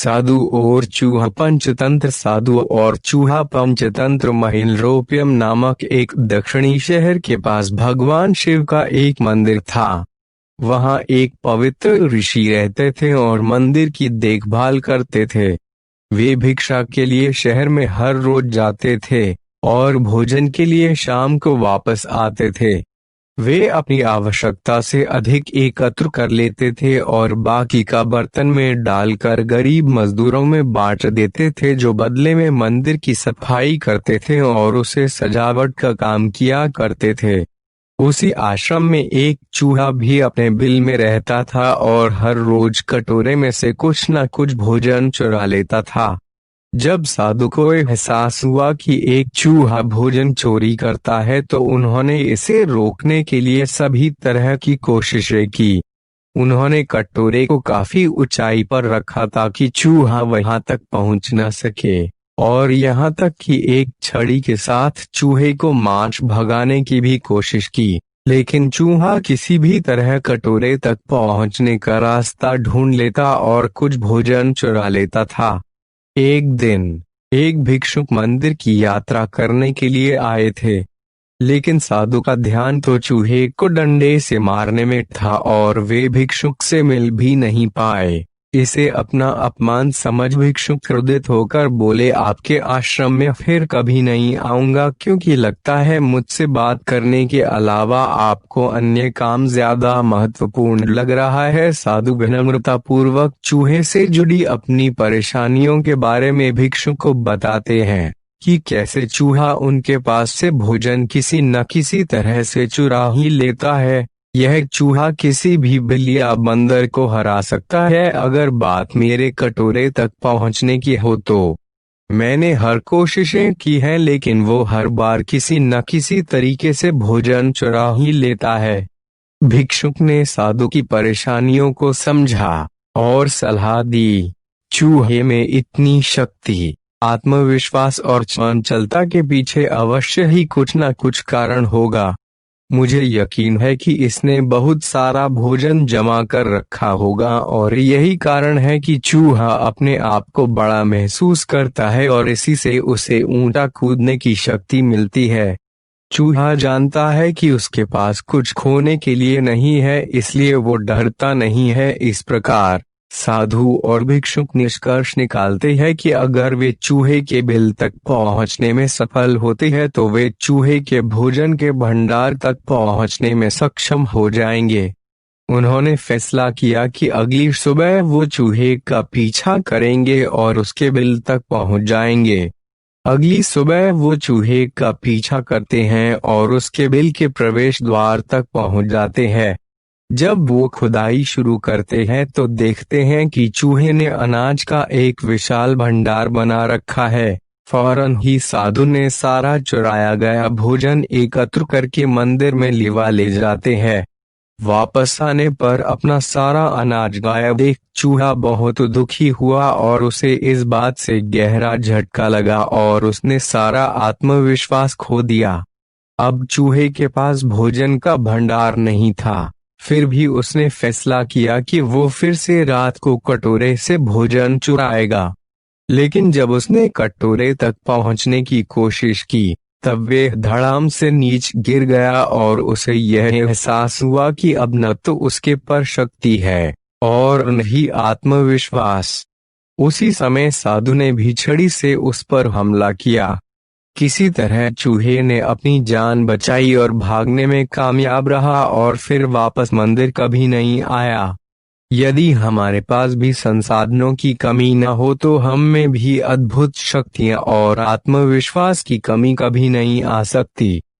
साधु और चूहा पंचतंत्र। साधु और चूहा पंचतंत्र महिलरोपियम नामक एक दक्षिणी शहर के पास भगवान शिव का एक मंदिर था। वहां एक पवित्र ऋषि रहते थे और मंदिर की देखभाल करते थे। वे भिक्षा के लिए शहर में हर रोज जाते थे और भोजन के लिए शाम को वापस आते थे। वे अपनी आवश्यकता से अधिक एकत्र कर लेते थे और बाकी का बर्तन में डालकर गरीब मजदूरों में बांट देते थे, जो बदले में मंदिर की सफाई करते थे और उसे सजावट का काम किया करते थे। उसी आश्रम में एक चूहा भी अपने बिल में रहता था और हर रोज कटोरे में से कुछ न कुछ भोजन चुरा लेता था। जब साधु को एहसास हुआ कि एक चूहा भोजन चोरी करता है तो उन्होंने इसे रोकने के लिए सभी तरह की कोशिशें की। उन्होंने कटोरे को काफी ऊंचाई पर रखा ताकि चूहा वहां तक पहुंच न सके, और यहाँ तक कि एक छड़ी के साथ चूहे को मांस भगाने की भी कोशिश की, लेकिन चूहा किसी भी तरह कटोरे तक पहुंचने का रास्ता ढूंढ लेता और कुछ भोजन चुरा लेता था। एक दिन एक भिक्षुक मंदिर की यात्रा करने के लिए आए थे, लेकिन साधु का ध्यान तो चूहे को डंडे से मारने में था और वे भिक्षुक से मिल भी नहीं पाए। इसे अपना अपमान समझ भिक्षुक क्रोधित होकर बोले, आपके आश्रम में फिर कभी नहीं आऊंगा, क्योंकि लगता है मुझसे बात करने के अलावा आपको अन्य काम ज्यादा महत्वपूर्ण लग रहा है। साधु विनम्रता पूर्वक चूहे से जुड़ी अपनी परेशानियों के बारे में भिक्षुक को बताते हैं कि कैसे चूहा उनके पास से भोजन किसी न किसी तरह से चुरा ही लेता है। यह चूहा किसी भी बिल या बंदर को हरा सकता है। अगर बात मेरे कटोरे तक पहुंचने की हो तो मैंने हर कोशिशें की हैं, लेकिन वो हर बार किसी न किसी तरीके से भोजन चुरा ही लेता है। भिक्षुक ने साधु की परेशानियों को समझा और सलाह दी। चूहे में इतनी शक्ति, आत्मविश्वास और चंचलता के पीछे अवश्य ही कुछ न कुछ कारण होगा। मुझे यकीन है कि इसने बहुत सारा भोजन जमा कर रखा होगा और यही कारण है कि चूहा अपने आप को बड़ा महसूस करता है और इसी से उसे ऊंचा कूदने की शक्ति मिलती है। चूहा जानता है कि उसके पास कुछ खोने के लिए नहीं है, इसलिए वो डरता नहीं है। इस प्रकार साधु और भिक्षुक निष्कर्ष निकालते हैं कि अगर वे चूहे के बिल तक पहुंचने में सफल होते हैं तो वे चूहे के भोजन के भंडार तक पहुंचने में सक्षम हो जाएंगे। उन्होंने फैसला किया कि अगली सुबह वो चूहे का पीछा करेंगे और उसके बिल तक पहुंच जाएंगे। अगली सुबह वो चूहे का पीछा करते हैं और उसके बिल के प्रवेश द्वार तक पहुंच जाते हैं। जब वो खुदाई शुरू करते हैं तो देखते हैं कि चूहे ने अनाज का एक विशाल भंडार बना रखा है। फौरन ही साधु ने सारा चुराया गया भोजन एकत्र करके मंदिर में लिवा ले जाते हैं। वापस आने पर अपना सारा अनाज गायब देख चूहा बहुत दुखी हुआ और उसे इस बात से गहरा झटका लगा और उसने सारा आत्मविश्वास खो दिया। अब चूहे के पास भोजन का भंडार नहीं था, फिर भी उसने फैसला किया कि वो फिर से रात को कटोरे से भोजन चुराएगा। लेकिन जब उसने कटोरे तक पहुंचने की कोशिश की तब वे धड़ाम से नीच गिर गया और उसे यह एहसास हुआ कि अब न तो उसके पर शक्ति है और न ही आत्मविश्वास। उसी समय साधु ने भी छड़ी से उस पर हमला किया। किसी तरह चूहे ने अपनी जान बचाई और भागने में कामयाब रहा और फिर वापस मंदिर कभी नहीं आया। यदि हमारे पास भी संसाधनों की कमी न हो तो हम में भी अद्भुत शक्तियां और आत्मविश्वास की कमी कभी नहीं आ सकती।